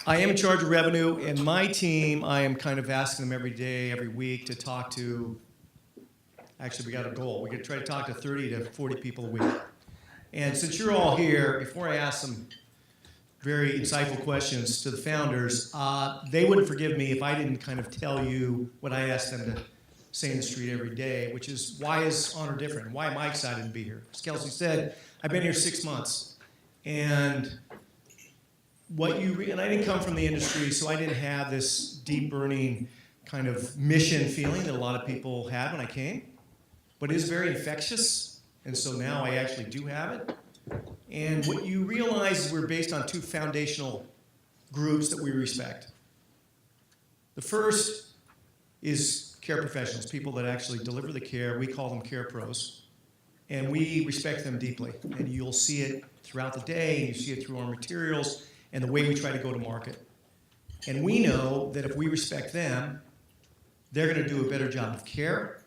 I am in charge of revenue, and my team, I am kind of asking them every day, every week to talk to, actually we got a goal. We're gonna try to talk to 30 to 40 people a week. And since you're all here, before I ask some very insightful questions to the founders, they wouldn't forgive me if I didn't kind of tell you what I ask them to say in the street every day, which is, why is Honor different? Why am I excited to be here? As Kelsey said, I've been here 6 months. And and I didn't come from the industry, so I didn't have this deep burning kind of mission feeling that a lot of people had when I came. But it is very infectious, and so now I actually do have it. And what you realize is we're based on two foundational groups that we respect. The first is care professionals, people that actually deliver the care. We call them care pros. And we respect them deeply. And you'll see it throughout the day, and you see it through our materials and the way we try to go to market. And we know that if we respect them, they're going to do a better job of care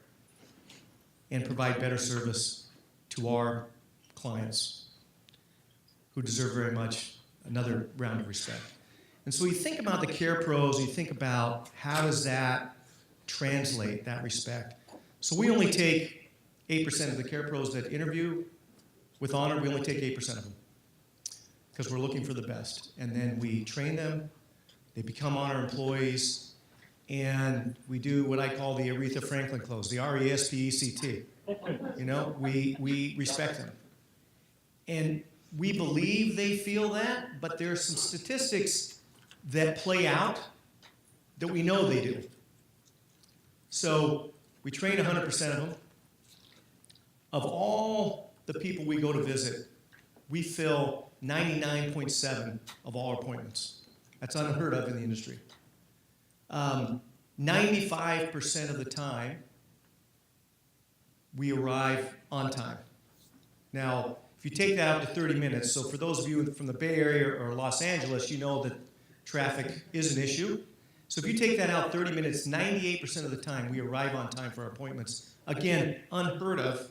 and provide better service to our clients, who deserve very much another round of respect. And so you think about the care pros, you think about how does that translate, that respect. So we only take 8% of the care pros that interview with Honor, we only take 8% of them, because we're looking for the best. And then we train them, they become Honor employees, and we do what I call the Aretha Franklin close, the RESPECT. You know, we respect them. And we believe they feel that, but there are some statistics that play out that we know they do. So we train 100% of them. Of all the people we go to visit, we fill 99.7 of all appointments. That's unheard of in the industry. 95% of the time, we arrive on time. Now, if you take that out to 30 minutes, so for those of you from the Bay Area or Los Angeles, you know that traffic is an issue. So if you take that out 30 minutes, 98% of the time, we arrive on time for our appointments. Again, unheard of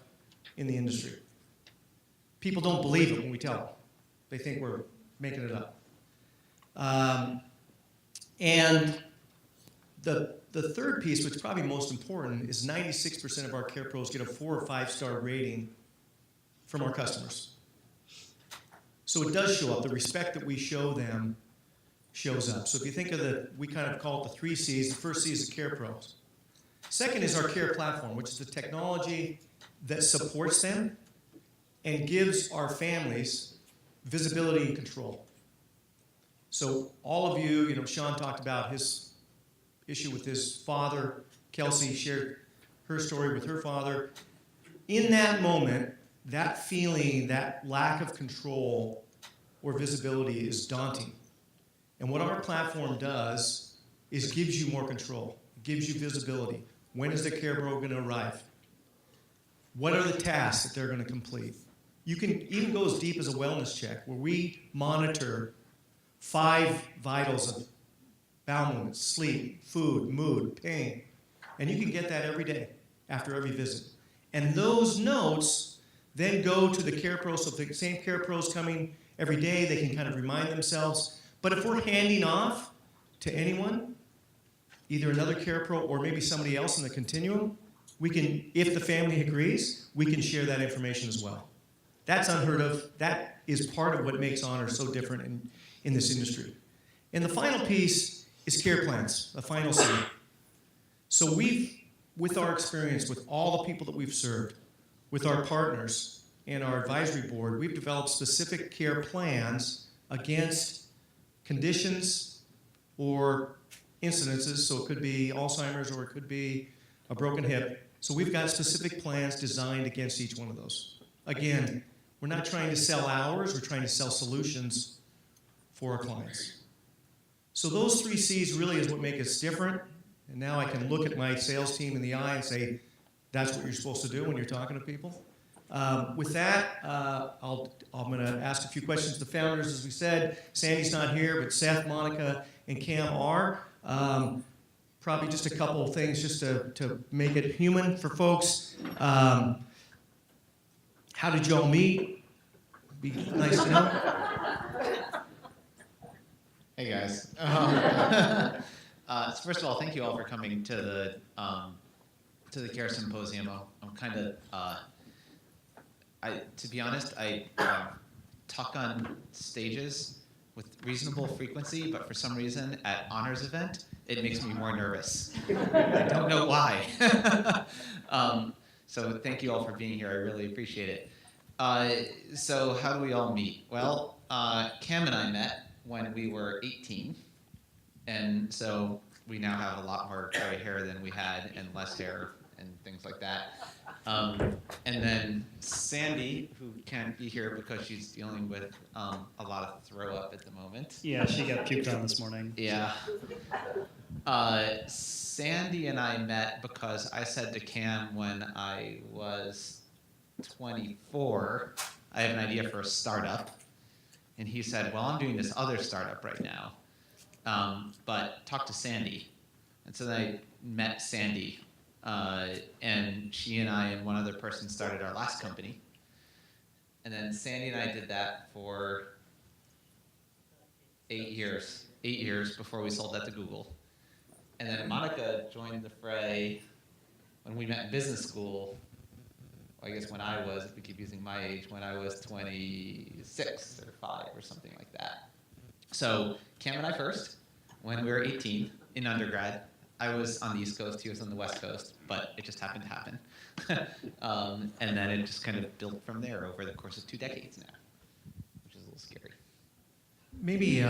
in the industry. People don't believe it when we tell them. They think we're making it up. And the third piece, which is probably most important, is 96% of our care pros get a 4 or 5 star rating from our customers. So it does show up. The respect that we show them shows up. So if you think of we kind of call it the 3 C's. The first C is the care pros. Second is our care platform, which is the technology that supports them and gives our families visibility and control. So all of you, Sean talked about his issue with his father. Kelsey shared her story with her father. In that moment, that feeling, that lack of control or visibility is daunting. And what our platform does is gives you more control, gives you visibility. When is the care pro going to arrive? What are the tasks that they're going to complete? You can even go as deep as a wellness check, where we monitor 5 vitals of bowel movements, sleep, food, mood, pain. And you can get that every day after every visit. And those notes then go to the care pros. So if the same care pros coming every day, they can kind of remind themselves. But if we're handing off to anyone, either another care pro or maybe somebody else in the continuum, we can, if the family agrees, we can share that information as well. That's unheard of. That is part of what makes Honor so different in this industry. And the final piece is care plans, the final C. So with our experience, with all the people that we've served, with our partners and our advisory board, we've developed specific care plans against conditions or incidences. So it could be Alzheimer's or it could be a broken hip. So we've got specific plans designed against each one of those. Again, we're not trying to sell hours, we're trying to sell solutions for our clients. So those 3 C's really is what make us different. And now I can look at my sales team in the eye and say, that's what you're supposed to do when you're talking to people. With that, I'm going to ask a few questions to the founders. As we said, Sandy's not here, but Seth, Monica, and Cam are. Probably just a couple of things just to make it human for folks. How did y'all meet? Be nice to know. Hey guys. So first of all, thank you all for coming to the CARE Symposium. I'm kind of, to be honest, I talk on stages with reasonable frequency, but for some reason at honors event, it makes me more nervous. I don't know why. So thank you all for being here. I really appreciate it. So how do we all meet? Well, Cam and I met when we were 18, and so we now have a lot more gray hair than we had and less hair and things like that. And then Sandy, who can't be here because she's dealing with a lot of throw up at the moment. Yeah, she got puked on this morning. Yeah. Sandy and I met because I said to Cam when I was 24, I have an idea for a startup. And he said, well, I'm doing this other startup right now, but talk to Sandy. And so then I met Sandy, and she and I and one other person started our last company. And then Sandy and I did that for 8 years before we sold that to Google. And then Monica joined the fray when we met in business school. I guess when I was, if we keep using my age, when I was 26 or 5 or something like that. So Cam and I first, when we were 18 in undergrad. I was on the East Coast, he was on the West Coast, but it just happened to happen. And then it just kind of built from there over the course of 2 decades now, which is a little scary. Maybe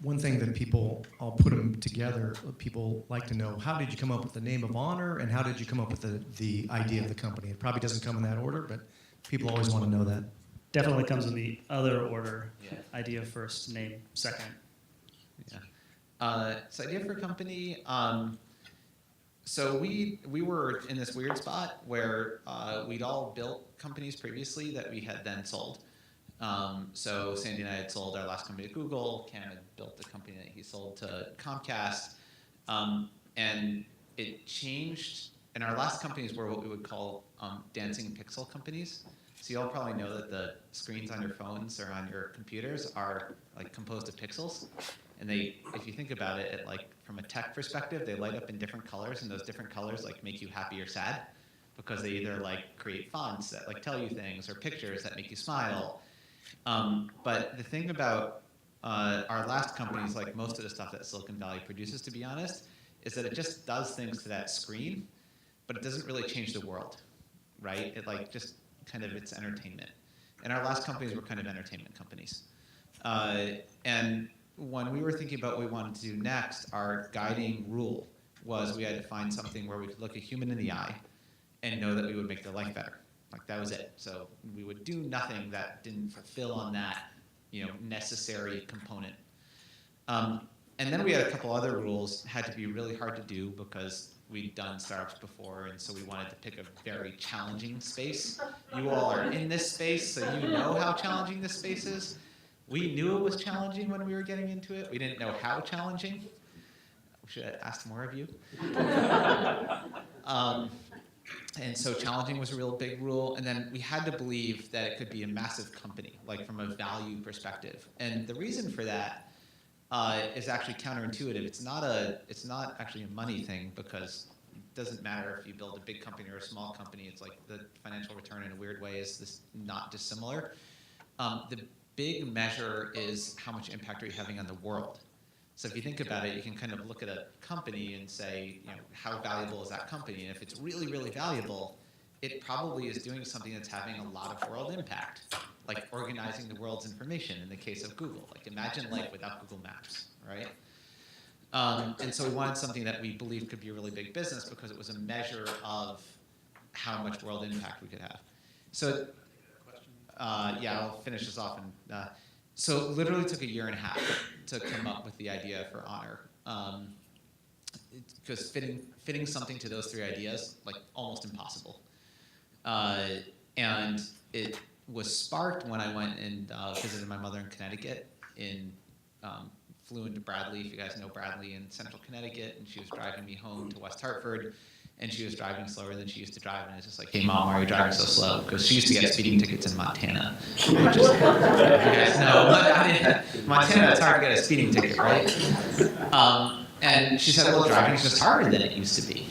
one thing that people, I'll put them together, people like to know, how did you come up with the name of Honor, and how did you come up with the idea of the company? It probably doesn't come in that order, but people always want to know that. Definitely comes in the other order. Yeah. Idea first, name second. Yeah. So idea for a company. So we were in this weird spot where we'd all built companies previously that we had then sold. So Sandy and I had sold our last company to Google. Cam had built the company that he sold to Comcast. And it changed. And our last companies were what we would call dancing pixel companies. So you all probably know that the screens on your phones or on your computers are like composed of pixels. And they, if you think about it, like from a tech perspective, they light up in different colors, and those different colors like make you happy or sad because they either like create fonts that like tell you things or pictures that make you smile. But the thing about our last companies, like most of the stuff that Silicon Valley produces, to be honest, is that it just does things to that screen, but it doesn't really change the world, right? It like just kind of, it's entertainment. And our last companies were kind of entertainment companies. And when we were thinking about what we wanted to do next, our guiding rule was we had to find something where we could look a human in the eye and know that we would make their life better. Like that was it. So we would do nothing that didn't fulfill on that, necessary component. And then we had a couple other rules, had to be really hard to do because we'd done startups before, and so we wanted to pick a very challenging space. You all are in this space, so you know how challenging this space is. We knew it was challenging when we were getting into it. We didn't know how challenging. We should have asked more of you. And so challenging was a real big rule. And then we had to believe that it could be a massive company, like from a value perspective. And the reason for that is actually counterintuitive. It's not actually a money thing, because it doesn't matter if you build a big company or a small company. It's like the financial return in a weird way is not dissimilar. The big measure is how much impact are you having on the world. So if you think about it, you can kind of look at a company and say, how valuable is that company? And if it's really, really valuable, it probably is doing something that's having a lot of world impact, like organizing the world's information in the case of Google. Like imagine life without Google Maps, right? And so we wanted something that we believed could be a really big business because it was a measure of how much world impact we could have. So, I'll finish this off. So it literally took 1.5 years to come up with the idea for Honor. Because fitting something to those 3 ideas, like almost impossible. And it was sparked when I went and visited my mother in Connecticut, flew into Bradley, if you guys know Bradley, in central Connecticut, and she was driving me home to West Hartford. and she was driving slower than she used to drive, and it's just like, hey mom, why are you driving so slow? Because she used to get speeding tickets in Montana. Which is, you guys know, Montana, it's hard to get a speeding ticket, right? And she said, well, driving is just harder than it used to be.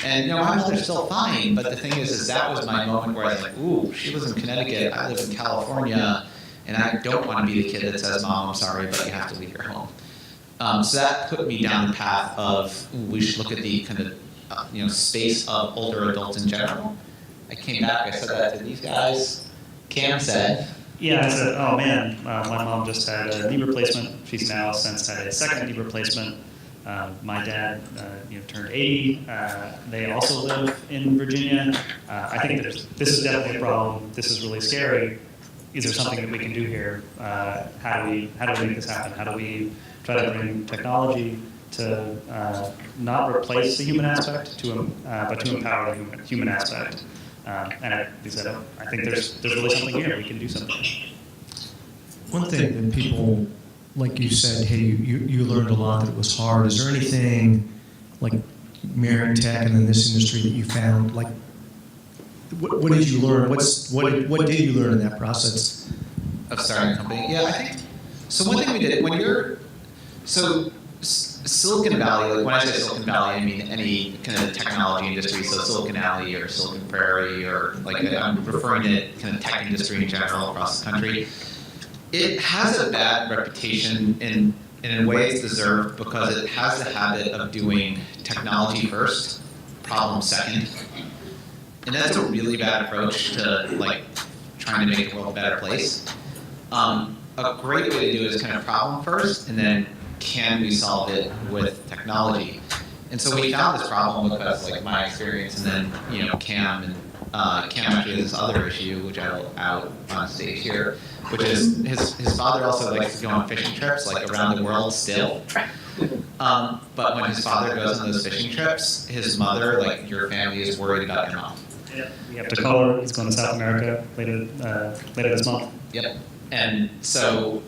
And my mother's still fine, but the thing is that was my moment where I was like, ooh, she lives in Connecticut, I live in California, and I don't want to be the kid that says, mom, I'm sorry, but you have to leave your home. So that put me down the path of, ooh, we should look at the kind of space of older adults in general. I came back, I said that to these guys. Cam said, Yeah, I said, oh man, my mom just had a knee replacement. She's now since had a second knee replacement. My dad, turned 80. They also live in Virginia. I think that this is definitely a problem. This is really scary. Is there something that we can do here? How do we make this happen? How do we try to bring technology to not replace the human aspect, but to empower the human aspect? And I think there's really something here. We can do something. One thing that people, like you said, hey, you learned a lot that it was hard. Is there anything like marrying tech and in this industry that you found, like, what did you learn? What did you learn in that process? Of starting a company? Yeah, I think, so one thing we did, Silicon Valley, like when I say Silicon Valley, I mean any kind of technology industry, so Silicon Valley or Silicon Prairie, or like I'm referring to kind of tech industry in general across the country. It has a bad reputation in a way it's deserved because it has the habit of doing technology first, problem second. And that's a really bad approach to like trying to make the world a better place. A great way to do it is kind of problem first, and then can we solve it with technology? And so we found this problem because like my experience, and then Cam actually has this other issue, which I will out on stage here, which is his father also likes to go on fishing trips like around the world still. But when his father goes on those fishing trips, his mother, like your family, is worried about your mom. Yeah, we have to call her. He's going to South America later this month. Yep. And so,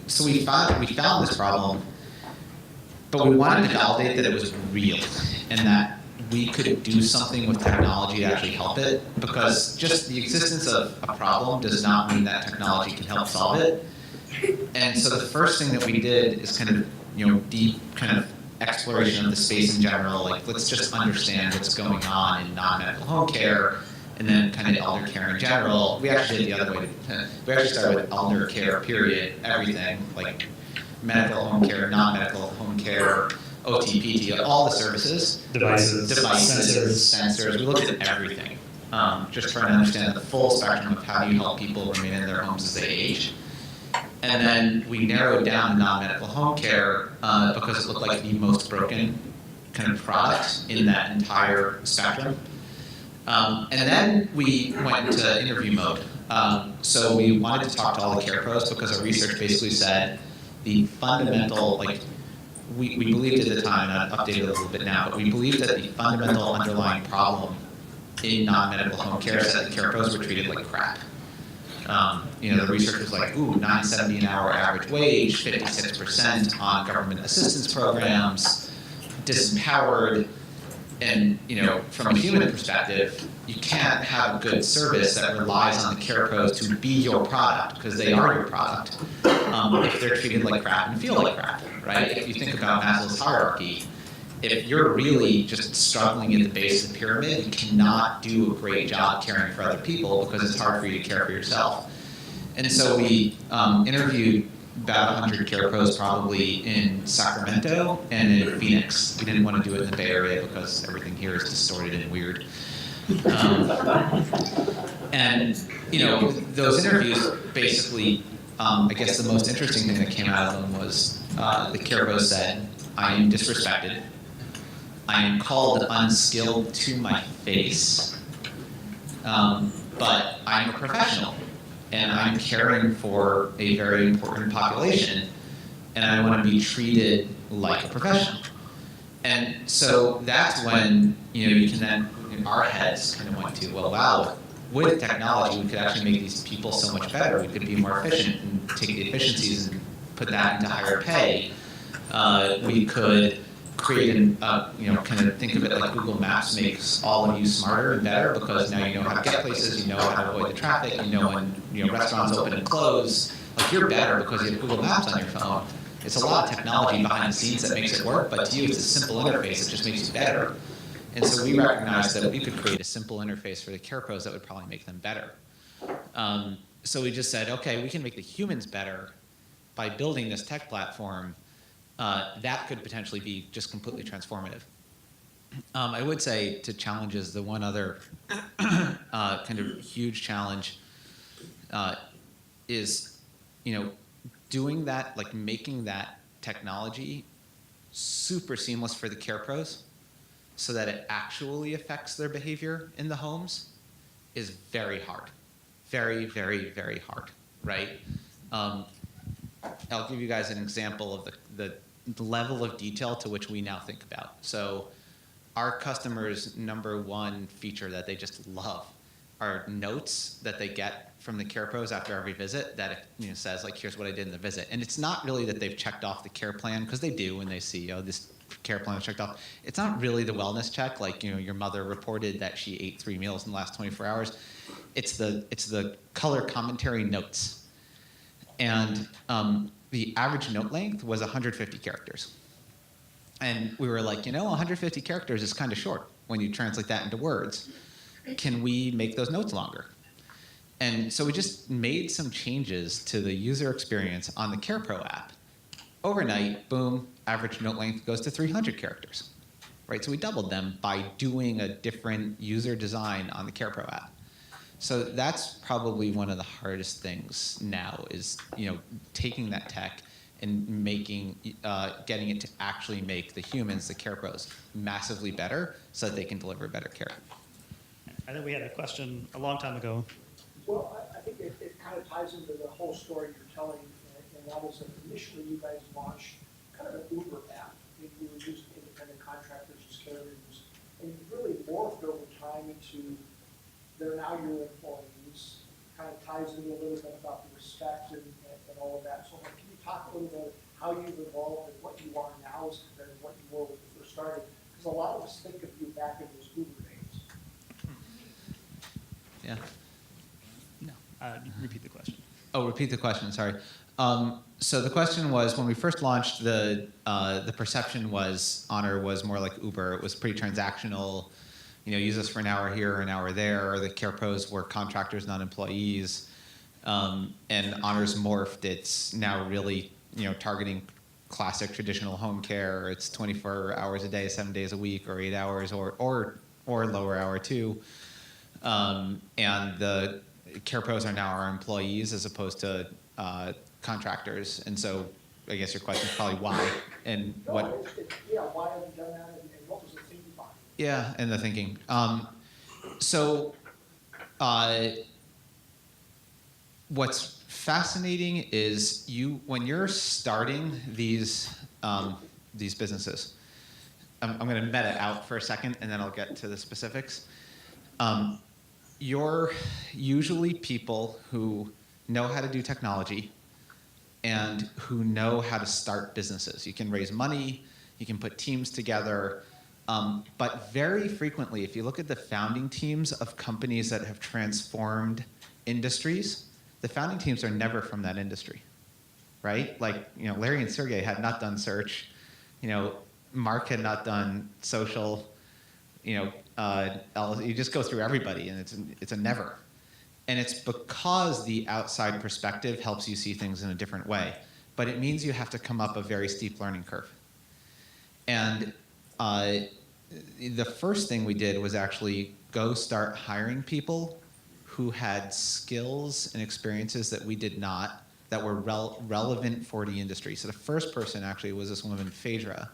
so we found this problem, but we wanted to validate that it was real and that we could do something with technology to actually help it, because just the existence of a problem does not mean that technology can help solve it. And so the first thing that we did is kind of deep kind of exploration of the space in general. Like, let's just understand what's going on in non-medical home care, and then kind of elder care in general. We actually did the other way. We actually started with elder care, period, everything, like medical home care, non-medical home care, OT, PT, all the services. Devices, sensors. We looked at everything, just trying to understand the full spectrum of how do you help people remain in their homes as they age. And then we narrowed down non-medical home care because it looked like the most broken kind of product in that entire spectrum. And then we went into interview mode. So we wanted to talk to all the care pros because our research basically said the fundamental, like, we believed at the time, and I've updated it a little bit now, but we believed that the fundamental underlying problem in non-medical home care is that the care pros were treated like crap. The research was like, ooh, $9.70 an hour average wage, 56% on government assistance programs, disempowered. And from a human perspective, you can't have a good service that relies on the care pros to be your product, because they are your product, if they're treated like crap and feel like crap, right? If you think about Maslow's hierarchy, if you're really just struggling at the base of the pyramid, you cannot do a great job caring for other people because it's hard for you to care for yourself. And so we interviewed about 100 care pros probably in Sacramento and in Phoenix. We didn't want to do it in the Bay Area because everything here is distorted and weird. And those interviews basically, I guess the most interesting thing that came out of them was the care pros said, I am disrespected. I am called unskilled to my face, but I'm a professional. And I'm caring for a very important population, and I want to be treated like a professional. And so that's when you can then, in our heads, kind of went to, well, wow, with technology, we could actually make these people so much better. We could be more efficient and take the efficiencies and put that into higher pay. We could create kind of think of it like Google Maps makes all of you smarter and better because now you know how to get places, you know how to avoid the traffic, you know when restaurants open and close. Like you're better because you have Google Maps on your phone. It's a lot of technology behind the scenes that makes it work, but to you it's a simple interface that just makes you better. And so we recognized that we could create a simple interface for the care pros that would probably make them better. So we just said, okay, we can make the humans better by building this tech platform. That could potentially be just completely transformative. I would say to challenges, the one other kind of huge challenge is, doing that, like making that technology super seamless for the care pros so that it actually affects their behavior in the homes is very hard. Very, very, very hard, right? I'll give you guys an example of the level of detail to which we now think about. So our customers' number one feature that they just love are notes that they get from the care pros after every visit that says, like, here's what I did in the visit. And it's not really that they've checked off the care plan, because they do when they see, this care plan is checked off. It's not really the wellness check, like, your mother reported that she ate 3 meals in the last 24 hours. It's the color commentary notes. And the average note length was 150 characters. And we were like, 150 characters is kind of short when you translate that into words. Can we make those notes longer? And so we just made some changes to the user experience on the CarePro app. Overnight, boom, average note length goes to 300 characters, right? So we doubled them by doing a different user design on the CarePro app. So that's probably one of the hardest things now is, taking that tech and getting it to actually make the humans, the care pros, massively better so that they can deliver better care. I think we had a question a long time ago. Well, I think it kind of ties into the whole story you're telling, and that was that initially you guys launched kind of an Uber app. You were using independent contractors as carriers, and you really morphed over time into they're now your employees. Kind of ties into a little bit about the respect and all of that. So can you talk a little bit how you've evolved and what you are now as compared to what you were when you first started? Because a lot of us think of you back in those Uber days. Yeah. No. Repeat the question. Oh, repeat the question. Sorry. So the question was, when we first launched, the perception was Honor was more like Uber. It was pretty transactional. Use us for an hour here, an hour there. The care pros were contractors, not employees. And Honor's morphed. It's now really, targeting classic traditional home care. It's 24 hours a day, 7 days a week, or 8 hours, or lower hour too. And the care pros are now our employees as opposed to contractors. And so I guess your question is probably why and what. Why have you done that, and what was the thinking behind it? Yeah, and the thinking. What's fascinating is when you're starting these businesses. I'm going to meta out for a second, and then I'll get to the specifics. You're usually people who know how to do technology and who know how to start businesses. You can raise money, you can put teams together, but very frequently, if you look at the founding teams of companies that have transformed industries, the founding teams are never from that industry, right? Like, Larry and Sergey had not done search, Mark had not done social, you just go through everybody, and it's a never. And it's because the outside perspective helps you see things in a different way. But it means you have to come up a very steep learning curve. And the first thing we did was actually go start hiring people who had skills and experiences that we did not, that were relevant for the industry. So the first person actually was this woman, Phaedra,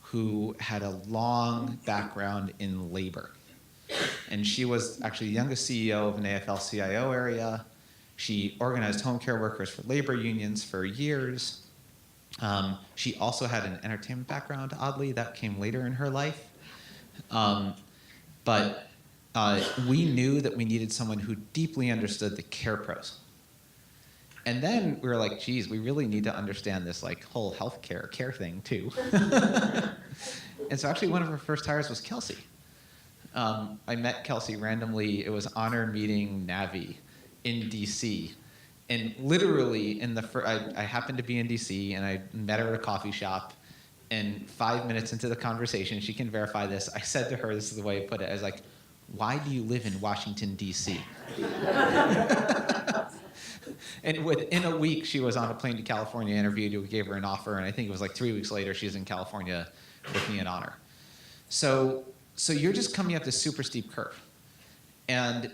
who had a long background in labor. And she was actually the youngest CEO of an AFL-CIO area. She organized home care workers for labor unions for years. She also had an entertainment background, oddly. That came later in her life. But we knew that we needed someone who deeply understood the care pros. And then we were like, geez, we really need to understand this whole healthcare care thing too. And so actually one of her first hires was Kelsey. I met Kelsey randomly. It was Honor meeting Navi in DC. And literally, I happened to be in DC, and I met her at a coffee shop. And 5 minutes into the conversation, she can verify this, I said to her, this is the way I put it, I was like, why do you live in Washington, D.C.? And within a week, she was on a plane to California, interviewed, we gave her an offer, and I think it was like 3 weeks later, she's in California with me at Honor. So you're just coming up this super steep curve. And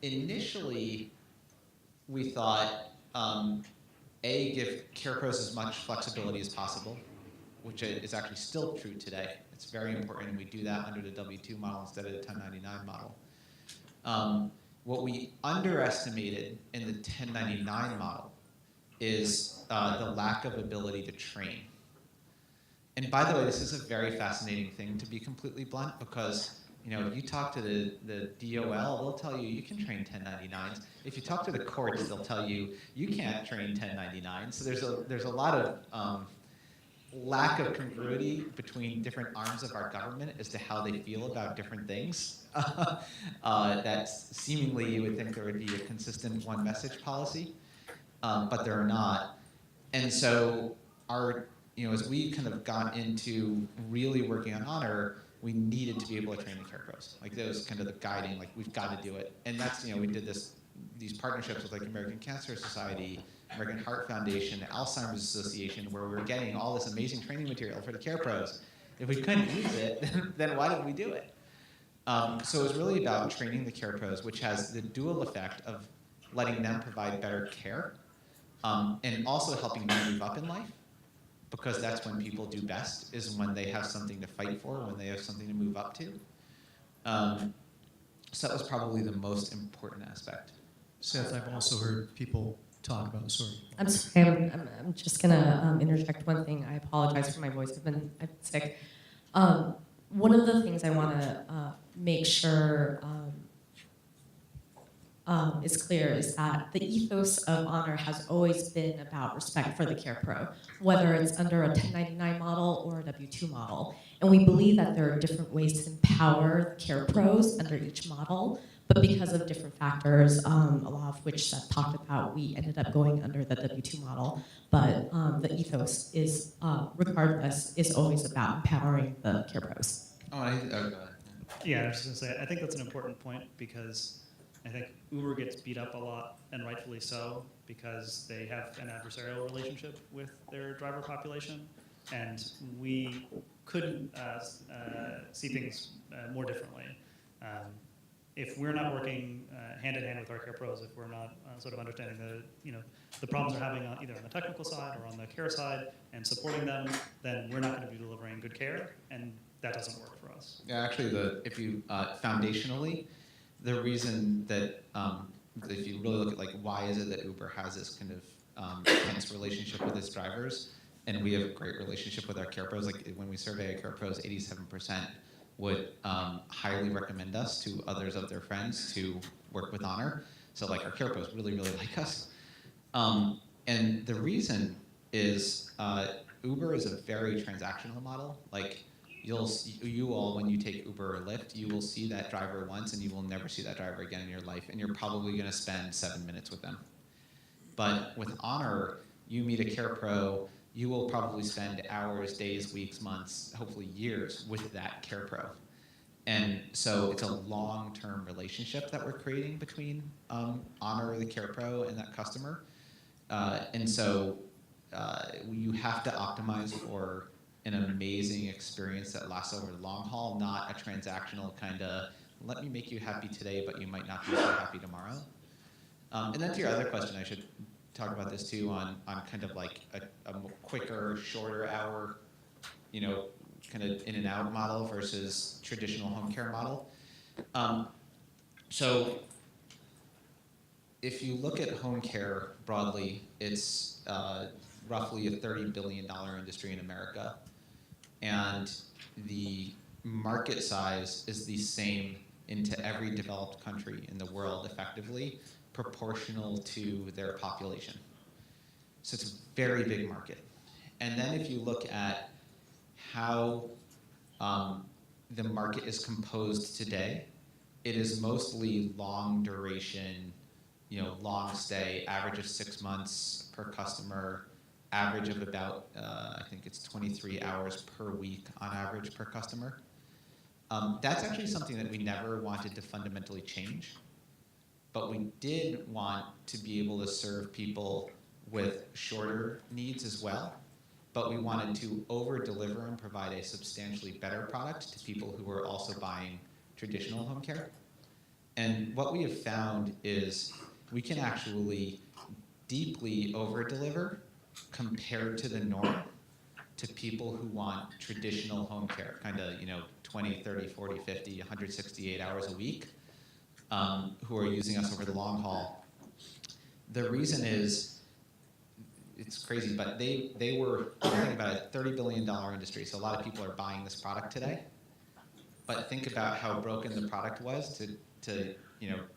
initially, we thought, give CarePros as much flexibility as possible, which is actually still true today. It's very important, and we do that under the W-2 model instead of the 1099 model. What we underestimated in the 1099 model is the lack of ability to train. And by the way, this is a very fascinating thing, to be completely blunt, because if you talk to the DOL, they'll tell you can train 1099s. If you talk to the courts, they'll tell you can't train 1099s. So there's a lot of lack of congruity between different arms of our government as to how they feel about different things. That seemingly you would think there would be a consistent one message policy, but there are not. And so as we kind of got into really working on Honor, we needed to be able to train the CarePros. Like that was kind of the guiding, like we've got to do it. And that's, we did these partnerships with like American Cancer Society, American Heart Foundation, the Alzheimer's Association, where we were getting all this amazing training material for the CarePros. If we couldn't use it, then why didn't we do it? So it was really about training the CarePros, which has the dual effect of letting them provide better care, and also helping them move up in life. Because that's when people do best, is when they have something to fight for, when they have something to move up to. So that was probably the most important aspect. Seth, I've also heard people talk about, sorry. I'm sorry, I'm just gonna interject one thing. I apologize for my voice, I've been sick. One of the things I wanna make sure is clear is that the ethos of Honor has always been about respect for the CarePro, whether it's under a 1099 model or a W-2 model. And we believe that there are different ways to empower CarePros under each model, but because of different factors, a lot of which Seth talked about, we ended up going under the W-2 model. But the ethos is, regardless, is always about empowering the CarePros. Yeah, I was just gonna say, I think that's an important point, because I think Uber gets beat up a lot, and rightfully so, because they have an adversarial relationship with their driver population, and we couldn't see things more differently. If we're not working hand in hand with our CarePros, if we're not sort of understanding the problems they're having either on the technical side or on the care side and supporting them, then we're not going to be delivering good care, and that doesn't work for us. Yeah, actually, if you foundationally, the reason that if you really look at like why is it that Uber has this kind of intense relationship with its drivers, and we have a great relationship with our CarePros. Like when we survey our CarePros, 87% would highly recommend us to others of their friends to work with Honor. So like our CarePros really, really like us. And the reason is Uber is a very transactional model. Like you all, when you take Uber or Lyft, you will see that driver once and you will never see that driver again in your life, and you're probably going to spend 7 minutes with them. But with Honor, you meet a CarePro, you will probably spend hours, days, weeks, months, hopefully years with that CarePro. And so it's a long-term relationship that we're creating between Honor, the CarePro, and that customer. And so you have to optimize for an amazing experience that lasts over the long haul, not a transactional kind of, let me make you happy today, but you might not be so happy tomorrow. And then to your other question, I should talk about this too on kind of like a quicker, shorter hour, kind of in and out model versus traditional home care model. So if you look at home care broadly, it's roughly a $30 billion industry in America. And the market size is the same into every developed country in the world effectively, proportional to their population. So it's a very big market. And then if you look at how the market is composed today, it is mostly long duration, long stay, average of 6 months per customer, average of about, I think it's 23 hours per week on average per customer. That's actually something that we never wanted to fundamentally change, but we did want to be able to serve people with shorter needs as well. But we wanted to over-deliver and provide a substantially better product to people who are also buying traditional home care. And what we have found is we can actually deeply over-deliver compared to the norm to people who want traditional home care, kind of, 20, 30, 40, 50, 168 hours a week, who are using us over the long haul. The reason is, it's crazy, but they were thinking about a $30 billion industry, so a lot of people are buying this product today. But think about how broken the product was to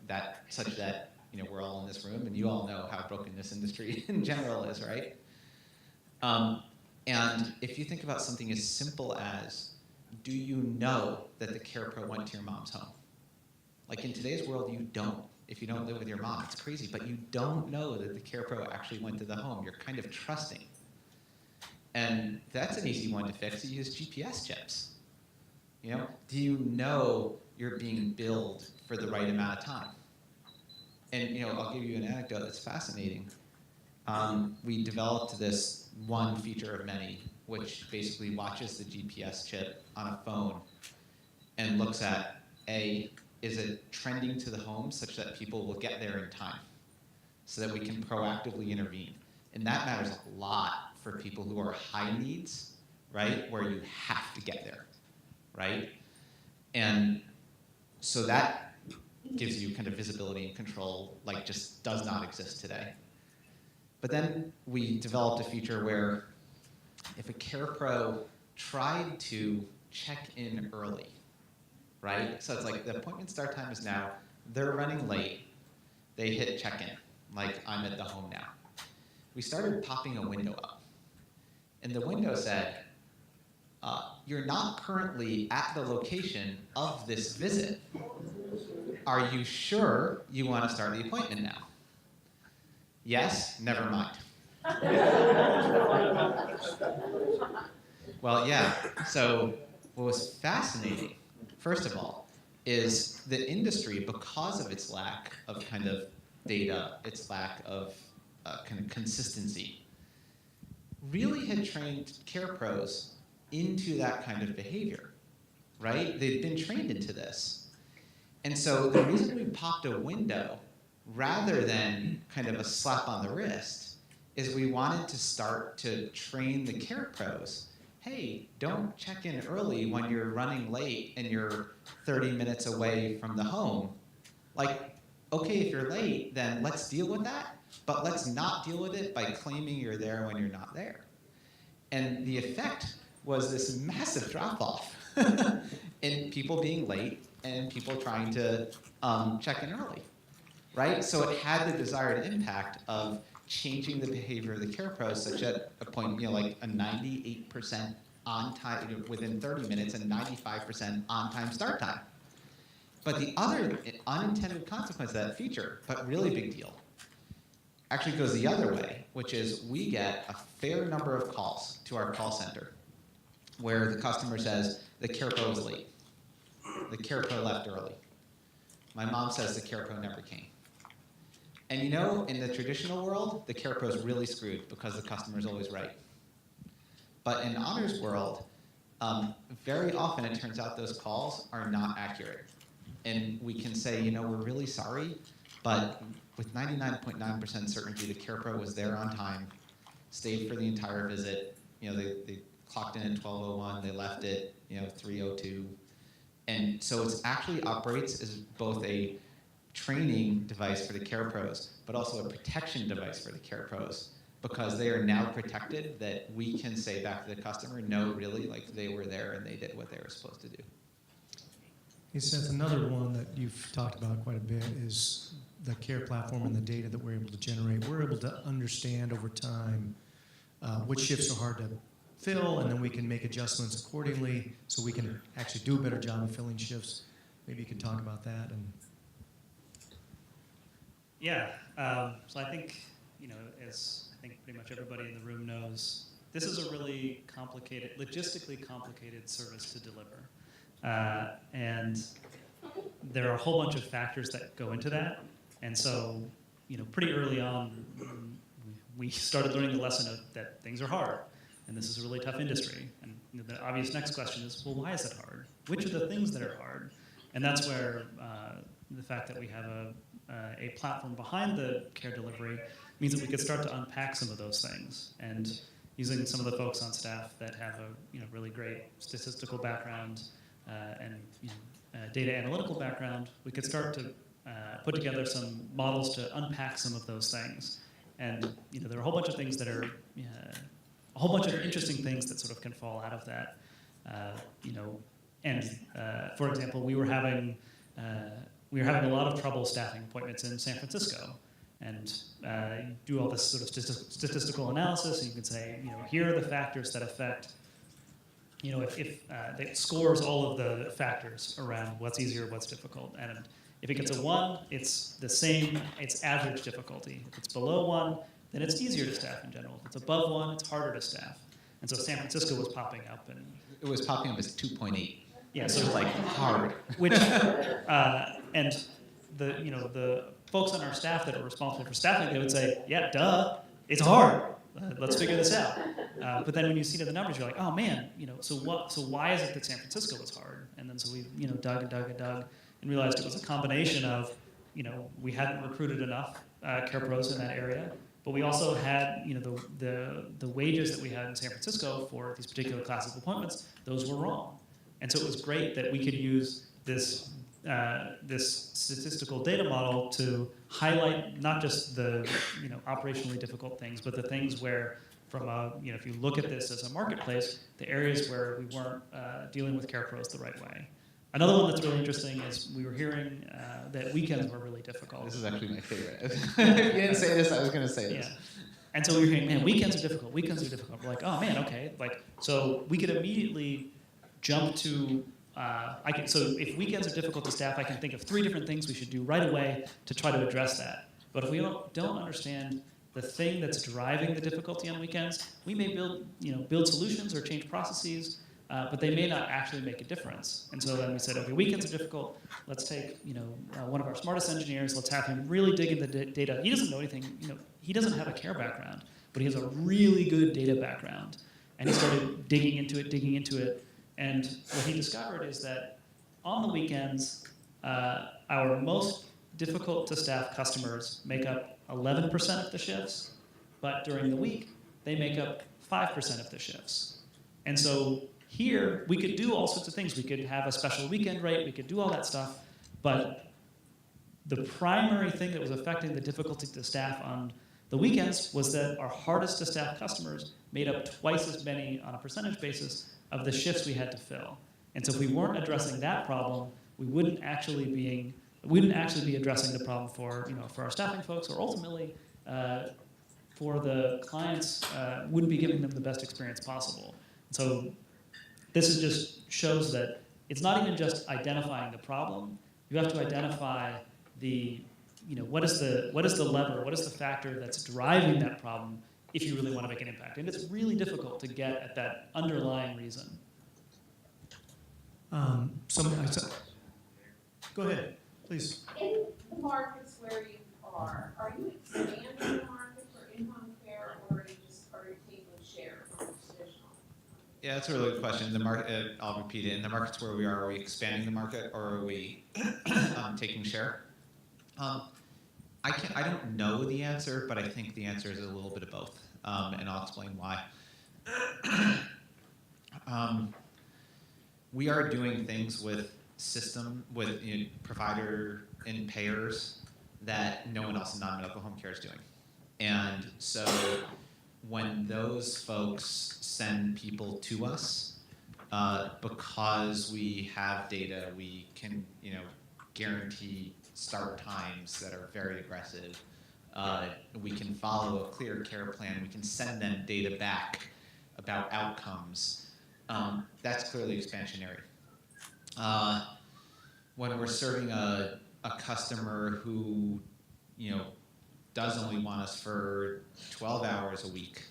that such that we're all in this room, and you all know how broken this industry in general is, right? And if you think about something as simple as, do you know that the CarePro went to your mom's home? Like in today's world, you don't. If you don't live with your mom, it's crazy, but you don't know that the CarePro actually went to the home. You're kind of trusting. And that's an easy one to fix. You use GPS chips. Do you know you're being billed for the right amount of time? And I'll give you an anecdote that's fascinating. We developed this one feature of many, which basically watches the GPS chip on a phone and looks at, is it trending to the home such that people will get there in time so that we can proactively intervene? And that matters a lot for people who are high needs, right, where you have to get there, right? And so that gives you kind of visibility and control like just does not exist today. But then we developed a feature where if a CarePro tried to check in early, right? So it's like the appointment start time is now, they're running late, they hit check-in, like I'm at the home now. We started popping a window up. And the window said, you're not currently at the location of this visit. Are you sure you want to start the appointment now? Yes? Never mind. Well, yeah, so what was fascinating, first of all, is the industry, because of its lack of kind of data, its lack of kind of consistency, really had trained CarePros into that kind of behavior, right? They'd been trained into this. And so the reason we popped a window rather than kind of a slap on the wrist is we wanted to start to train the CarePros. Hey, don't check in early when you're running late and you're 30 minutes away from the home. Like, okay, if you're late, then let's deal with that, but let's not deal with it by claiming you're there when you're not there. And the effect was this massive drop-off in people being late and people trying to check in early, right? So it had the desired impact of changing the behavior of the CarePros such at a point, like a 98% on time within 30 minutes and 95% on time start time. But the other unintended consequence of that feature, but really big deal, actually goes the other way, which is we get a fair number of calls to our call center where the customer says, the CarePro was late. The CarePro left early. My mom says the CarePro never came. And in the traditional world, the CarePro is really screwed because the customer is always right. But in Honor's world, very often it turns out those calls are not accurate. And we can say, we're really sorry, but with 99.9% certainty, the CarePro was there on time, stayed for the entire visit. They clocked in at 12:01, they left it, 3:02. And so it actually operates as both a training device for the CarePros, but also a protection device for the CarePros, because they are now protected that we can say back to the customer, no, really, like they were there and they did what they were supposed to do. Hey, Seth, another one that you've talked about quite a bit is the care platform and the data that we're able to generate. We're able to understand over time which shifts are hard to fill, and then we can make adjustments accordingly so we can actually do a better job of filling shifts. Maybe you could talk about that. And Yeah, so I think, as I think pretty much everybody in the room knows, this is a really complicated, logistically complicated service to deliver. And there are a whole bunch of factors that go into that. And so, pretty early on, we started learning the lesson of that things are hard. And this is a really tough industry. And the obvious next question is, well, why is it hard? Which are the things that are hard? And that's where the fact that we have a platform behind the care delivery means that we could start to unpack some of those things. And using some of the folks on staff that have a really great statistical background and data analytical background, we could start to put together some models to unpack some of those things. And there are a whole bunch of things that are a whole bunch of interesting things that sort of can fall out of that. For example, we were having a lot of trouble staffing appointments in San Francisco. And you do all this sort of statistical analysis, and you can say, here are the factors that affect, if it scores all of the factors around what's easier, what's difficult. And if it gets a 1, it's the same, it's average difficulty. If it's below 1, then it's easier to staff in general. If it's above 1, it's harder to staff. And so San Francisco was popping up, and It was popping up as 2.8. yeah, So it so was like hard. which and the folks on our staff that are responsible for staffing, they would say, yeah, duh, it's hard. Let's figure this out. But then when you see the numbers, you're like, oh man, so why is it that San Francisco was hard? And then so we dug and dug and dug and realized it was a combination of we hadn't recruited enough care pros in that area, but we also had the wages that we had in San Francisco for these particular classes of appointments, those were wrong. And so it was great that we could use this statistical data model to highlight not just the operationally difficult things, but the things where, from if you look at this as a marketplace, the areas where we weren't dealing with care pros the right way. Another one that's really interesting is we were hearing that weekends were really difficult. This is actually my favorite. If you didn't say this, I was going to say this. Yeah. And so we were hearing, man, weekends are difficult. Weekends are difficult. We're like, oh man, okay. So we could immediately jump to. So if weekends are difficult to staff, I can think of 3 different things we should do right away to try to address that. But if we don't understand the thing that's driving the difficulty on weekends, we may build solutions or change processes, but they may not actually make a difference. And so then we said, okay, weekends are difficult. Let's take one of our smartest engineers. Let's have him really dig into the data. He doesn't know anything. He doesn't have a care background, but he has a really good data background. And he started digging into it. And what he discovered is that on the weekends, our most difficult to staff customers make up 11% of the shifts, but during the week, they make up 5% of the shifts. And so here, we could do all sorts of things. We could have a special weekend rate, we could do all that stuff, but the primary thing that was affecting the difficulty to staff on the weekends was that our hardest to staff customers made up twice as many on a percentage basis of the shifts we had to fill. And so if we weren't addressing that problem, we wouldn't actually be addressing the problem for our staffing folks, or ultimately for the clients, wouldn't be giving them the best experience possible. So this just shows that it's not even just identifying the problem. You have to identify what is the lever, what is the factor that's driving that problem if you really want to make an impact. And it's really difficult to get at that underlying reason. Go ahead, please. In the markets where you are you expanding the market for in-home care, or are you taking share from traditional? Yeah, that's a really good question. The market, I'll repeat it. In the markets where we are we expanding the market, or are we taking share? I don't know the answer, but I think the answer is a little bit of both, and I'll explain why. We are doing things with provider and payers that no one else in non-medical home care is doing. And so when those folks send people to us, because we have data, we can guarantee start times that are very aggressive. We can follow a clear care plan. We can send them data back about outcomes, that's clearly expansionary. When we're serving a customer who, does only want us for 12 hours a week,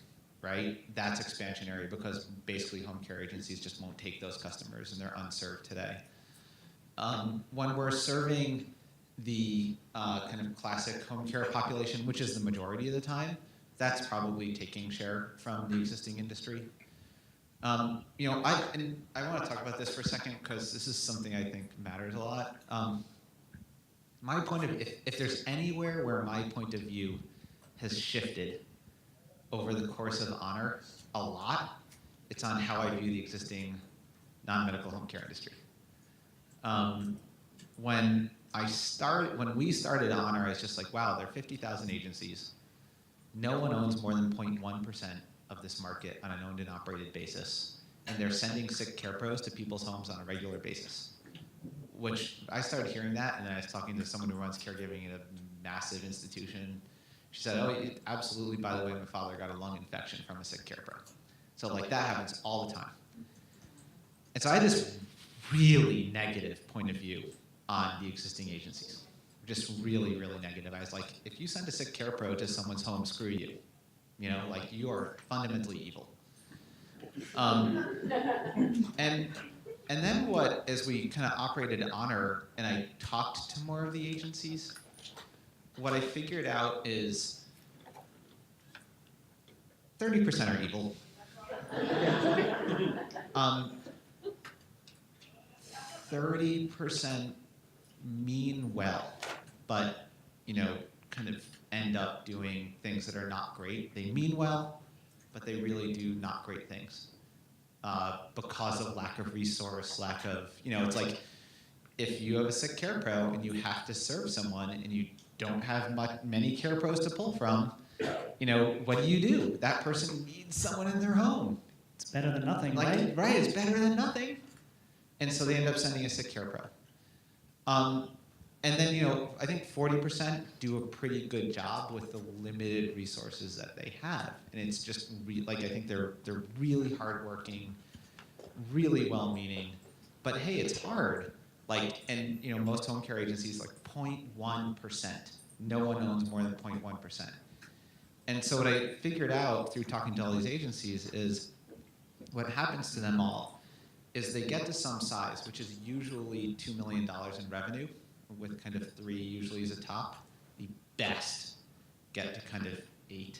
right? That's expansionary because basically home care agencies just won't take those customers and they're unserved today. When we're serving the kind of classic home care population, which is the majority of the time, that's probably taking share from the existing industry. I want to talk about this for a second because this is something I think matters a lot. My point of, if there's anywhere where my point of view has shifted over the course of Honor a lot, it's on how I view the existing non-medical home care industry. When we started Honor, I was just like, wow, there are 50,000 agencies. No one owns more than 0.1% of this market on an owned and operated basis, and they're sending sick care pros to people's homes on a regular basis. Which I started hearing that, and then I was talking to someone who runs caregiving in a massive institution. She said, "Oh, absolutely. By the way, my father got a lung infection from a sick care pro." So like that happens all the time. And so I had this really negative point of view on the existing agencies. Just really, really negative. I was like, if you send a sick care pro to someone's home, screw you. Like you are fundamentally evil. And then as we kind of operated at Honor and I talked to more of the agencies, what I figured out is 30% are evil. 30% mean well, but, kind of end up doing things that are not great. They mean well, but they really do not great things. Because of lack of resource, lack of, it's like if you have a sick care pro and you have to serve someone and you don't have many care pros to pull from, what do? That person needs someone in their home. It's better than nothing, right? Right, it's better than nothing. And so they end up sending a sick care pro. And then, I think 40% do a pretty good job with the limited resources that they have. And it's just, I think they're really hardworking, really well-meaning. But hey, it's hard. Most home care agencies, 0.1%. No one owns more than 0.1%. And so what I figured out through talking to all these agencies is what happens to them all is they get to some size, which is usually $2 million in revenue, with kind of 3 usually as a top. The best get to kind of 8,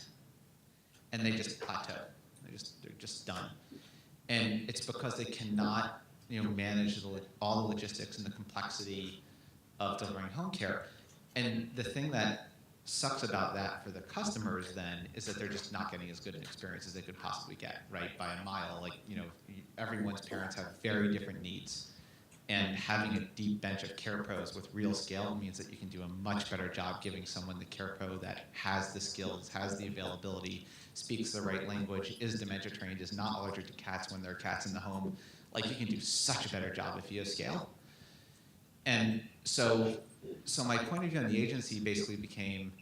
and they just plateau. They're just done, and it's because they cannot manage all the logistics and the complexity of delivering home care. And the thing that sucks about that for the customers then is that they're just not getting as good an experience as they could possibly get, right, by a mile. Everyone's parents have very different needs. And having a deep bench of care pros with real scale means that you can do a much better job giving someone the care pro that has the skills, has the availability, speaks the right language, is dementia trained, is not allergic to cats when there are cats in the home. You can do such a better job if you have scale. And so my point of view on the agency basically became,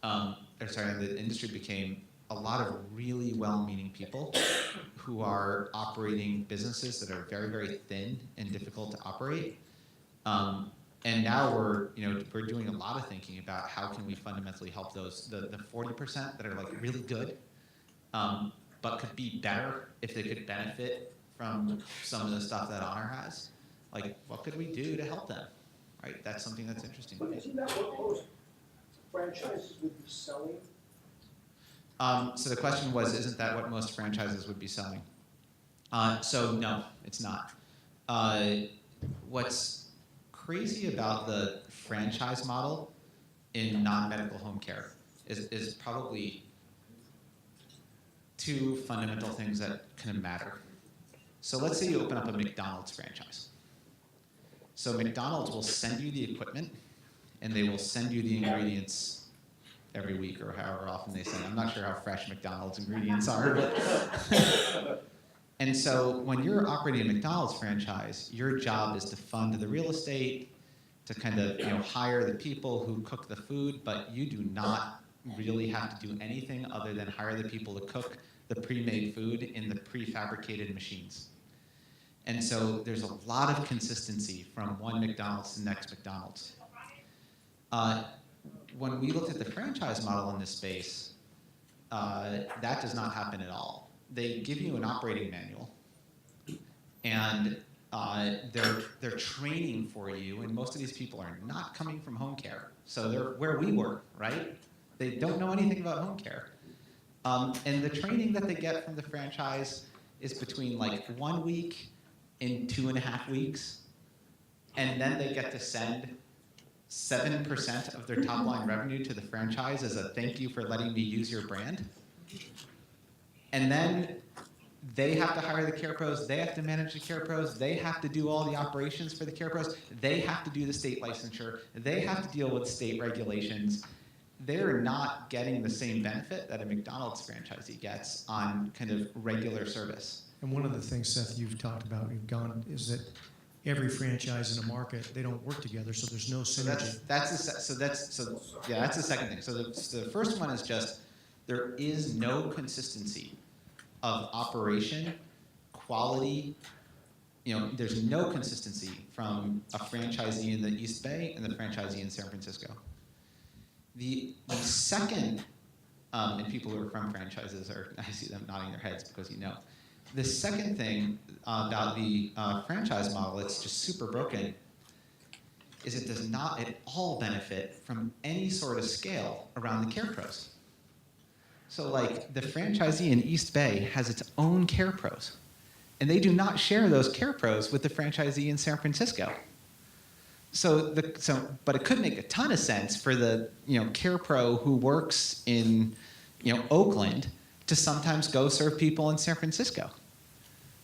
the industry became a lot of really well-meaning people who are operating businesses that are very, very thin and difficult to operate. And now we're doing a lot of thinking about how can we fundamentally help those, the 40% that are really good, but could be better if they could benefit from some of the stuff that Honor has. What could we do to help them? Right, that's something that's interesting to But me. isn't that what most franchises would be selling? So the question was, isn't that what most franchises would be selling? So no, it's not. What's crazy about the franchise model in non-medical home care is probably 2 fundamental things that kind of matter. So let's say you open up a McDonald's franchise. So McDonald's will send you the equipment, and they will send you the ingredients every week or however often they send. I'm not sure how fresh McDonald's ingredients are, but and so when you're operating a McDonald's franchise, your job is to fund the real estate, to kind of hire the people who cook the food, but you do not really have to do anything other than hire the people to cook the pre-made food in the prefabricated machines. And so there's a lot of consistency from one McDonald's to the next McDonald's. When we looked at the franchise model in this space, that does not happen at all. They give you an operating manual, and they're training for you, and most of these people are not coming from home care. So they're where we were, right? They don't know anything about home care. And the training that they get from the franchise is between like 1 week and 2.5 weeks. And then they get to send 7% of their top line revenue to the franchise as a thank you for letting me use your brand. And then they have to hire the care pros, they have to manage the care pros, they have to do all the operations for the care pros, they have to do the state licensure, they have to deal with state regulations. They're not getting the same benefit that a McDonald's franchisee gets on kind of regular service. And one of the things, Seth, you've talked about, you've gone, is that every franchise in a market, they don't work together, so there's no So synergy. that's the second thing. So the first one is just there is no consistency of operation, quality. You know, there's no consistency from a franchisee in the East Bay and the franchisee in San Francisco. The second, and people who are from franchises are, I see them nodding their heads because you know. The second thing about the franchise model that's just super broken is it does not at all benefit from any sort of scale around the care pros. So like the franchisee in East Bay has its own care pros, and they do not share those care pros with the franchisee in San Francisco. But it could make a ton of sense for the care pro who works in Oakland to sometimes go serve people in San Francisco.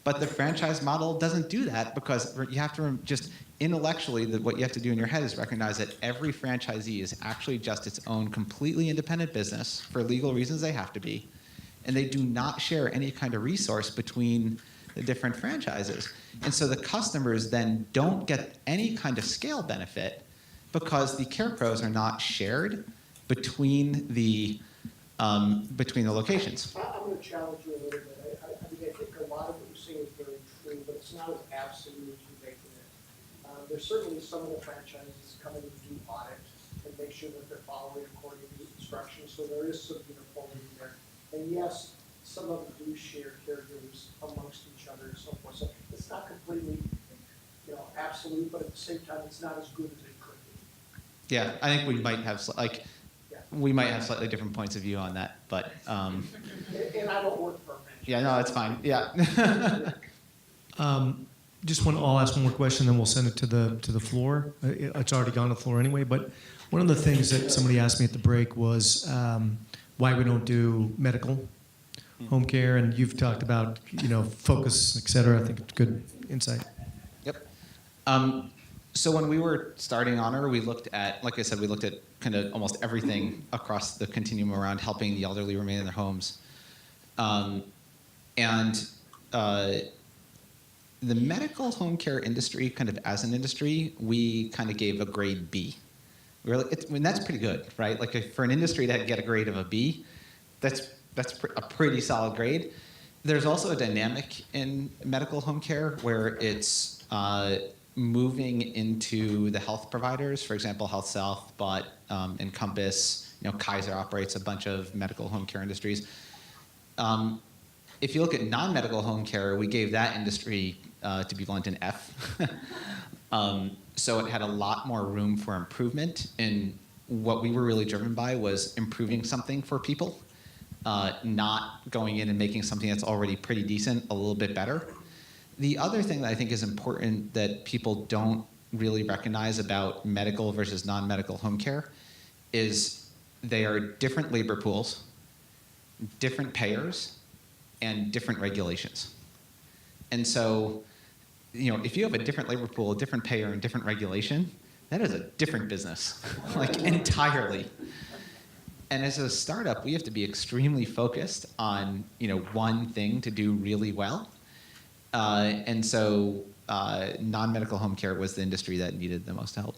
But the franchise model doesn't do that because you have to just intellectually, what you have to do in your head is recognize that every franchisee is actually just its own completely independent business for legal reasons they have to be, and they do not share any kind of resource between the different franchises. And so the customers then don't get any kind of scale benefit because the care pros are not shared between the locations. I'm going to challenge you a little bit. I mean, I think a lot of what you're saying is very true, but it's not as absolute as you're making it. There's certainly some of the franchises come in and do audit and make sure that they're following according to instructions, so there is some uniformity there. And yes, some of them do share caregivers amongst each other and so forth. So it's not completely, absolute, but at the same time, it's not as good as it could be. Yeah, I think we might have we might have slightly different points of view on that, but And I don't work for a franchise. yeah, no, that's fine. Yeah. I'll ask one more question, then we'll send it to the floor. It's already gone to the floor anyway. But one of the things that somebody asked me at the break was why we don't do medical home care, and you've talked about focus, et cetera. I think it's good insight. Yep. So when we were starting Honor, we looked at, like I said, we looked at kind of almost everything across the continuum around helping the elderly remain in their homes. The medical home care industry, kind of as an industry, we kind of gave a grade B. We were like, that's pretty good, right? Like for an industry to get a grade of a B, that's a pretty solid grade. There's also a dynamic in medical home care where it's moving into the health providers, for example, Health South, but Encompass, Kaiser operates a bunch of medical home care industries. If you look at non-medical home care, we gave that industry, to be blunt, an F. So it had a lot more room for improvement, and what we were really driven by was improving something for people, not going in and making something that's already pretty decent a little bit better. The other thing that I think is important that people don't really recognize about medical versus non-medical home care is they are different labor pools, different payers, and different regulations. And so, if you have a different labor pool, a different payer, and different regulation, that is a different business, like entirely. And as a startup, we have to be extremely focused on, one thing to do really well. And so non-medical home care was the industry that needed the most help.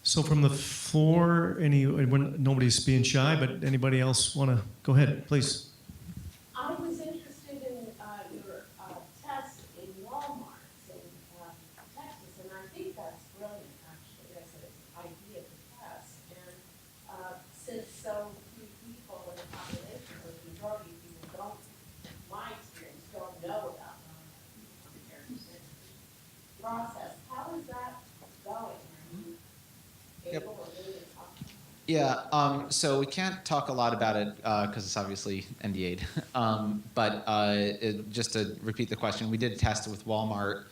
So from the floor, nobody's being shy, but anybody else want to go ahead, please? I was interested in your test in Walmart in Texas, and I think that's brilliant, actually, as an idea to test. And since so few people in the population, or the majority of people don't, my experience, don't know about non-comparison process, how is that going? Are you Yep. able or willing to talk? Yeah, so we can't talk a lot about it because it's obviously NDA'd. But just to repeat the question, we did a test with Walmart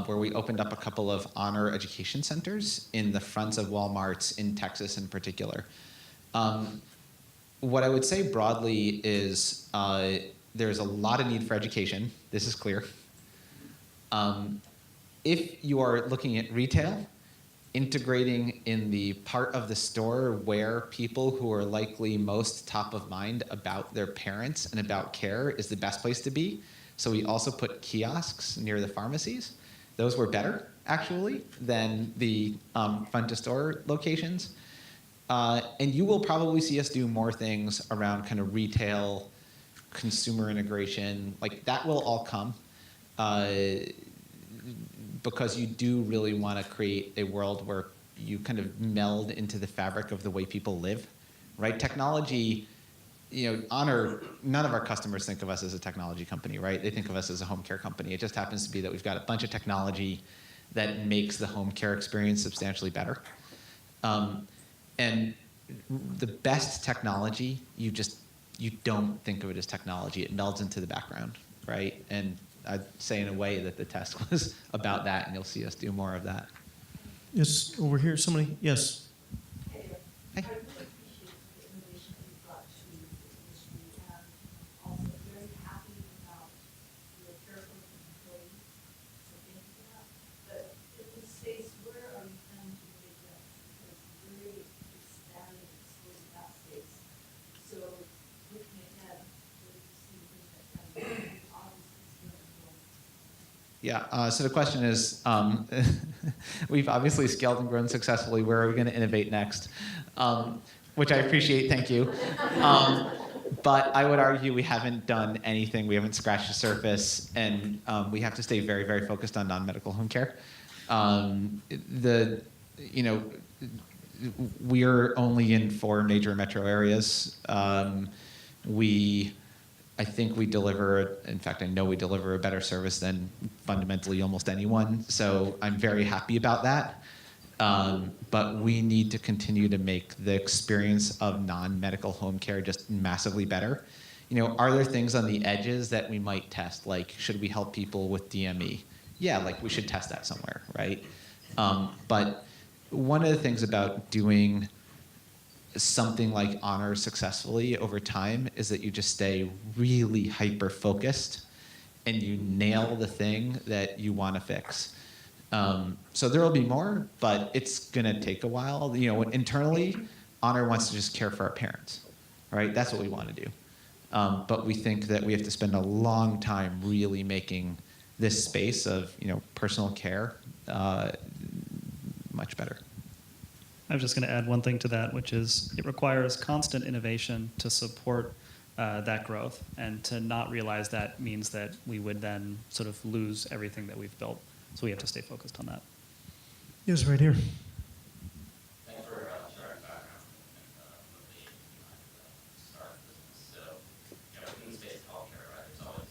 where we opened up a couple of honor education centers in the fronts of Walmarts in Texas in particular. What I would say broadly is there's a lot of need for education. This is clear. If you are looking at retail, integrating in the part of the store where people who are likely most top of mind about their parents and about care is the best place to be. So we also put kiosks near the pharmacies. Those were better, actually, than the front to store locations. And you will probably see us do more things around kind of retail, consumer integration. Like that will all come. Because you do really want to create a world where you kind of meld into the fabric of the way people live, right? Technology, Honor, none of our customers think of us as a technology company, right? They think of us as a home care company. It just happens to be that we've got a bunch of technology that makes the home care experience substantially better. And the best technology, you don't think of it as technology. It melds into the background, right? And I'd say in a way that the test was about that, and you'll see us do more of that. Yes, over here, somebody, yes. Hey. Hey. I really appreciate the innovation that you've brought to the industry, and also very happy about your careful employees, so thank you for that. But in this space, where are you planning to make that? Because you're really expanding and exposing that space. So looking ahead, where do you see things that can be obviously still important? Yeah, so the question is, we've obviously scaled and grown successfully. Where are we going to innovate next? Which I appreciate, thank you. But I would argue we haven't done anything. We haven't scratched the surface, and we have to stay very, very focused on non-medical home care. We are only in 4 major metro areas. I think we deliver, in fact, I know we deliver a better service than fundamentally almost anyone. So I'm very happy about that. But we need to continue to make the experience of non-medical home care just massively better. Are there things on the edges that we might test? Like, should we help people with DME? Yeah, like we should test that somewhere, right? But one of the things about doing something like Honor successfully over time is that you just stay really hyper-focused and you nail the thing that you want to fix. So there will be more, but it's going to take a while. Internally, Honor wants to just care for our parents, right? That's what we want to do. But we think that we have to spend a long time really making this space of personal care much better. I was just going to add one thing to that, which is it requires constant innovation to support that growth, and to not realize that means that we would then sort of lose everything that we've built. So we have to stay focused on that. Yes, right here. Thanks for sharing background and motivation behind the start of the business. So, in the space of healthcare, right, there's always,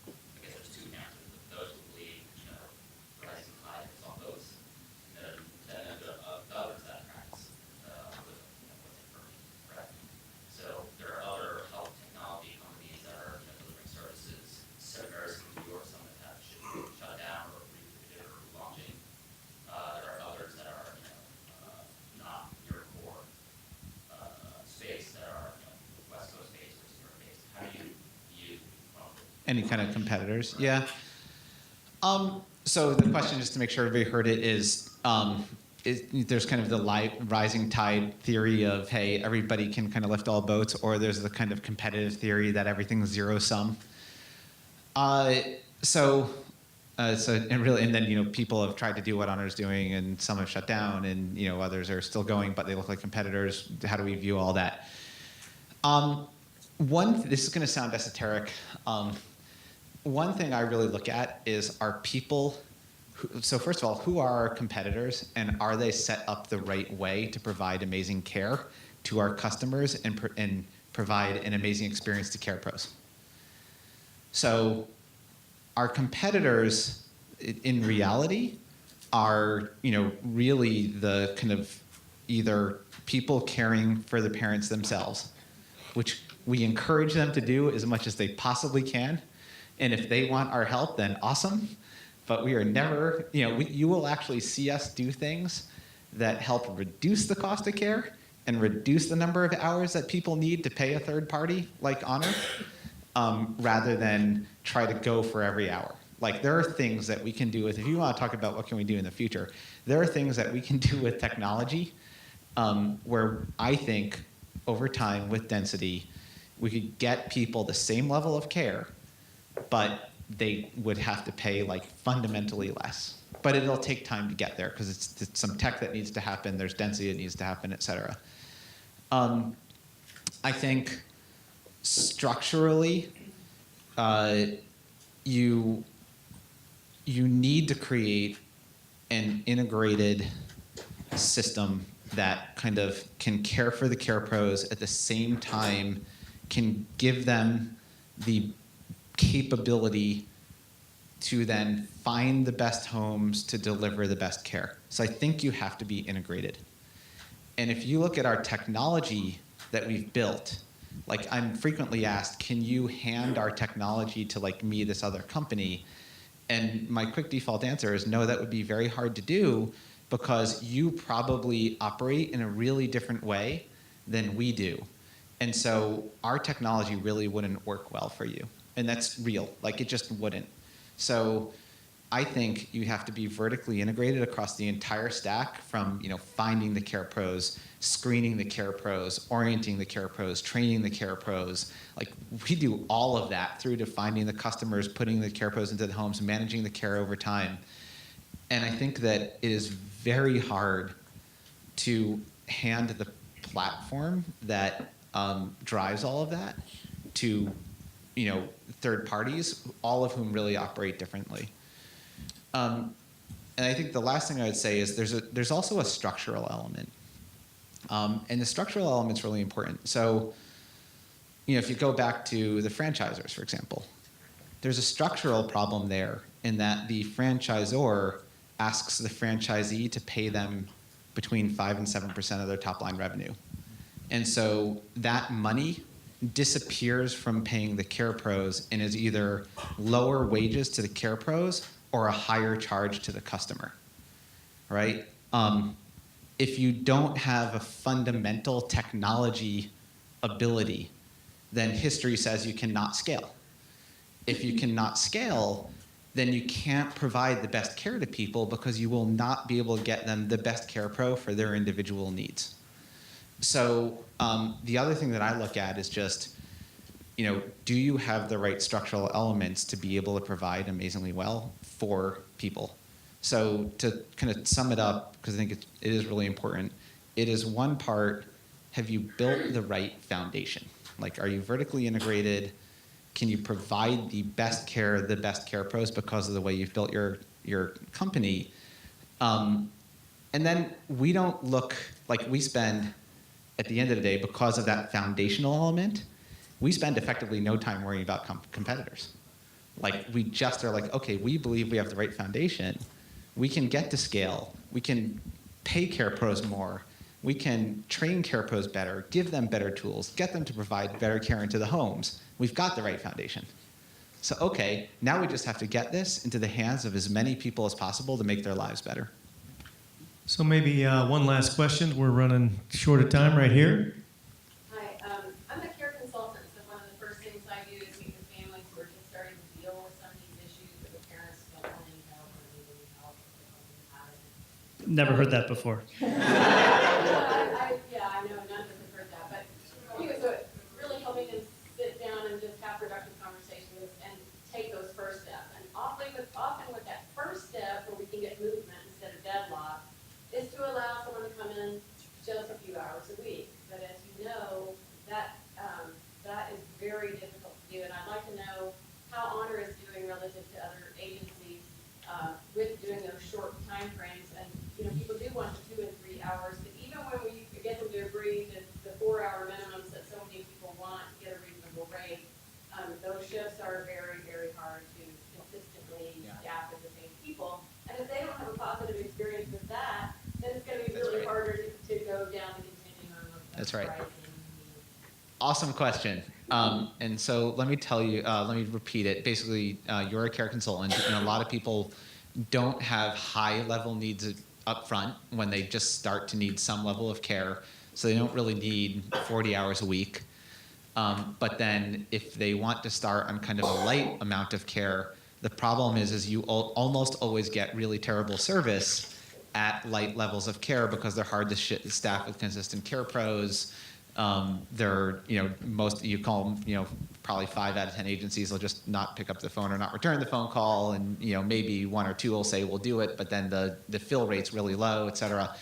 I guess there's 2 camps. Those who believe, rising tide lifts all boats, and then the others that practice with what's imperfect, correct? So there are other health technology companies that are delivering services similar to New York, some that have shut down or rebooted or launching. There are others that are not your core space, that are West Coast based or New York based. How do you view Any kind of competitors? Yeah. So the question, just to make sure everybody heard it, is there's kind of the rising tide theory of, hey, everybody can kind of lift all boats, or there's the kind of competitive theory that everything's zero sum. And then people have tried to do what Honor's doing, and some have shut down, and others are still going, but they look like competitors. How do we view all that? This is going to sound esoteric. One thing I really look at is, are people. So first of all, who are our competitors, and are they set up the right way to provide amazing care to our customers and provide an amazing experience to care pros? So our competitors, in reality, are really the kind of either people caring for the parents themselves, which we encourage them to do as much as they possibly can, and if they want our help, then awesome. But we are never, you will actually see us do things that help reduce the cost of care and reduce the number of hours that people need to pay a third party like Honor, rather than try to go for every hour. Like, there are things that we can do if you want to talk about what can we do in the future, there are things that we can do with technology where I think over time with density, we could get people the same level of care, but they would have to pay like fundamentally less. But it'll take time to get there because it's some tech that needs to happen, there's density that needs to happen, et cetera. I think structurally, you need to create an integrated system that kind of can care for the care pros at the same time, can give them the capability to then find the best homes to deliver the best care. So I think you have to be integrated. And if you look at our technology that we've built, like, I'm frequently asked, can you hand our technology to like me, this other company? And my quick default answer is no, that would be very hard to do because you probably operate in a really different way than we do. And so our technology really wouldn't work well for you. And that's real, like it just wouldn't. So I think you have to be vertically integrated across the entire stack from finding the care pros, screening the care pros, orienting the care pros, training the care pros. Like, we do all of that through to finding the customers, putting the care pros into the homes, managing the care over time. And I think that it is very hard to hand the platform that drives all of that to third parties, all of whom really operate differently. And I think the last thing I would say is there's also a structural element. And the structural element's really important. So, if you go back to the franchisors, for example, there's a structural problem there in that the franchisor asks the franchisee to pay them between 5 and 7% of their top line revenue. And so that money disappears from paying the care pros and is either lower wages to the care pros or a higher charge to the customer, right? If you don't have a fundamental technology ability, then history says you cannot scale. If you cannot scale, then you can't provide the best care to people because you will not be able to get them the best care pro for their individual needs. So the other thing that I look at is just, do you have the right structural elements to be able to provide amazingly well for people? So to kind of sum it up, because I think it is really important, it is one part, have you built the right foundation? Like, are you vertically integrated? Can you provide the best care pros because of the way you've built your company? And then we don't look, like, we spend, at the end of the day, because of that foundational element, we spend effectively no time worrying about competitors. Like, we just are like, okay, we believe we have the right foundation. We can get to scale. We can pay care pros more. We can train care pros better, give them better tools, get them to provide better care into the homes. We've got the right foundation. So, okay, now we just have to get this into the hands of as many people as possible to make their lives better. So maybe one last question. We're running short of time right here. Hi, I'm a care consultant, so one of the first things I do is meet with families who are just starting to deal with some of these issues, but the parents don't want any help or need any help, or they don't even have it. Never heard that before. Yeah, I know, none of us have heard that, but anyway, so really helping them sit down and just have productive conversations and take those first steps. And often what that you, and I'd like to know how Honor is doing relative to other agencies with doing those short timeframes. And, you know, people do want the 2 and 3 hours, but even when we get them to agree to the 4-hour minimums that so many people want to get a reasonable rate, those shifts are very, very hard to consistently staff with the same people. And if they don't have a positive experience with that, then it's going to be really harder to go down the continuum of That's right. pricing. Awesome question. And so let me tell you, let me repeat it. Basically, you're a care consultant, and a lot of people don't have high level needs up front when they just start to need some level of care. So they don't really need 40 hours a week. But then if they want to start on kind of a light amount of care, the problem is you almost always get really terrible service at light levels of care because they're hard to staff with consistent care pros. They're, most, you call them, probably 5 out of 10 agencies will just not pick up the phone or not return the phone call, and, maybe 1 or 2 will say we'll do it, but then the fill rate's really low, et cetera.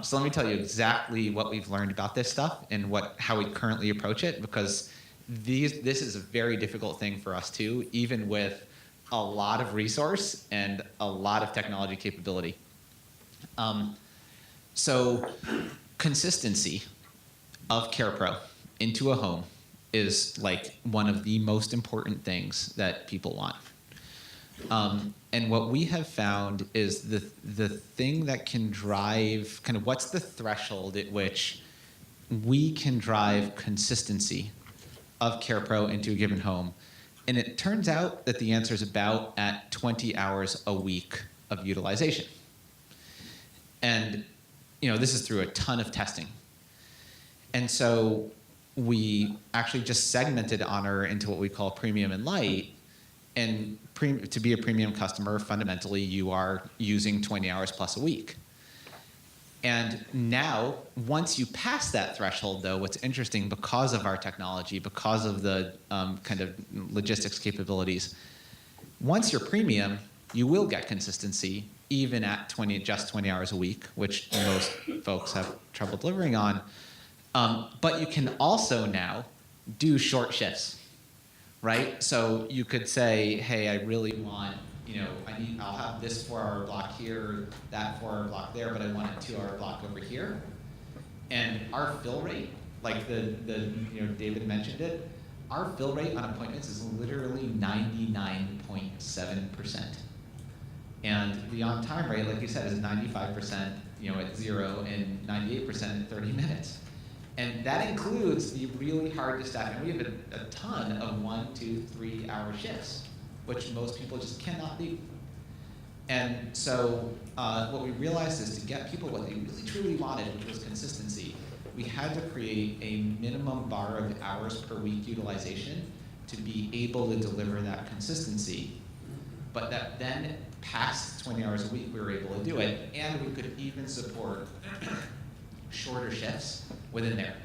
So let me tell you exactly what we've learned about this stuff and how we currently approach it, because this is a very difficult thing for us too, even with a lot of resource and a lot of technology capability. So consistency of CarePro into a home is like one of the most important things that people want. And what we have found is the thing that can drive, kind of what's the threshold at which we can drive consistency of CarePro into a given home. And it turns out that the answer is about at 20 hours a week of utilization. And this is through a ton of testing. And so we actually just segmented Honor into what we call premium and light. And to be a premium customer, fundamentally, you are using 20 hours plus a week. And now, once you pass that threshold, though, what's interesting, because of our technology, because of the kind of logistics capabilities, once you're premium, you will get consistency even at just 20 hours a week, which most folks have trouble delivering on. But you can also now do short shifts, right? So you could say, hey, I really want, I'll have this 4-hour block here, that 4-hour block there, but I want a 2-hour block over here. And our fill rate, like David mentioned it, our fill rate on appointments is literally 99.7%. And the on-time rate, like you said, is 95%, at 0 and 98% at 30 minutes. And that includes the really hard to staff. And we have a ton of 1, 2, 3 hour shifts, which most people just cannot do. And so what we realized is to get people what they really truly wanted, which was consistency, we had to create a minimum bar of hours per week utilization to be able to deliver that consistency. But that then past 20 hours a week, we were able to do it, and we could even support shorter shifts within there.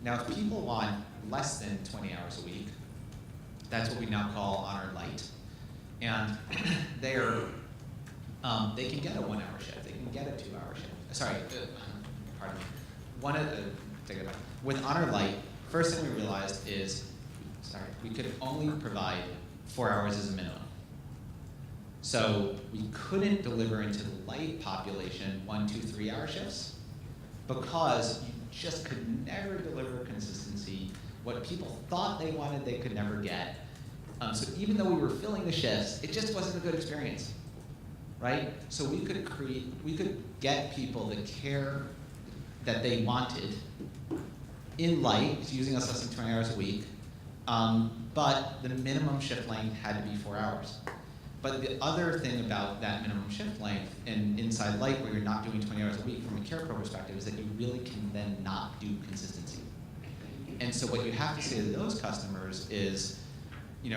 Now, if people want less than 20 hours a week, that's what we now call Honor Light. And they can get a 1-hour shift, they can get a 2-hour shift. Sorry, pardon me. Take it back. With Honor Light, first thing we realized is, we could only provide 4 hours as a minimum. So we couldn't deliver into the light population 1, 2, 3 hour shifts because you just could never deliver consistency. What people thought they wanted, they could never get. So even though we were filling the shifts, it just wasn't a good experience, right? So we could get people the care that they wanted in light, using us less than 20 hours a week, but the minimum shift length had to be 4 hours. But the other thing about that minimum shift length and inside light, where you're not doing 20 hours a week from a CarePro perspective, is that you really can then not do consistency. And so what you have to say to those customers is, we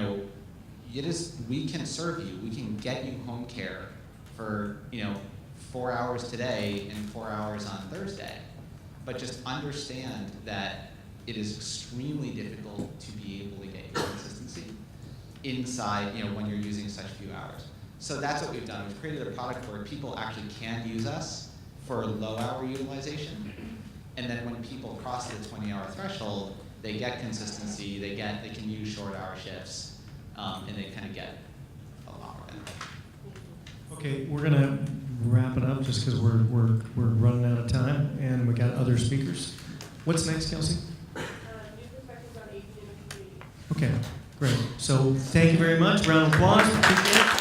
can serve you, we can get you home care for 4 hours today and 4 hours on Thursday, but just understand that it is extremely difficult to be able to get you consistency inside, when you're using such few hours. So that's what we've done. We've created a product where people actually can use us for low hour utilization. And then when people cross the 20-hour threshold, they get consistency, they can use short hour shifts, and they kind of get a lot more benefit. Okay, we're gonna wrap it up just because we're running out of time and we got other speakers. What's next, Kelsey? New perspectives on aging in the community. Okay, great. So thank you very much. Round of applause. Appreciate it.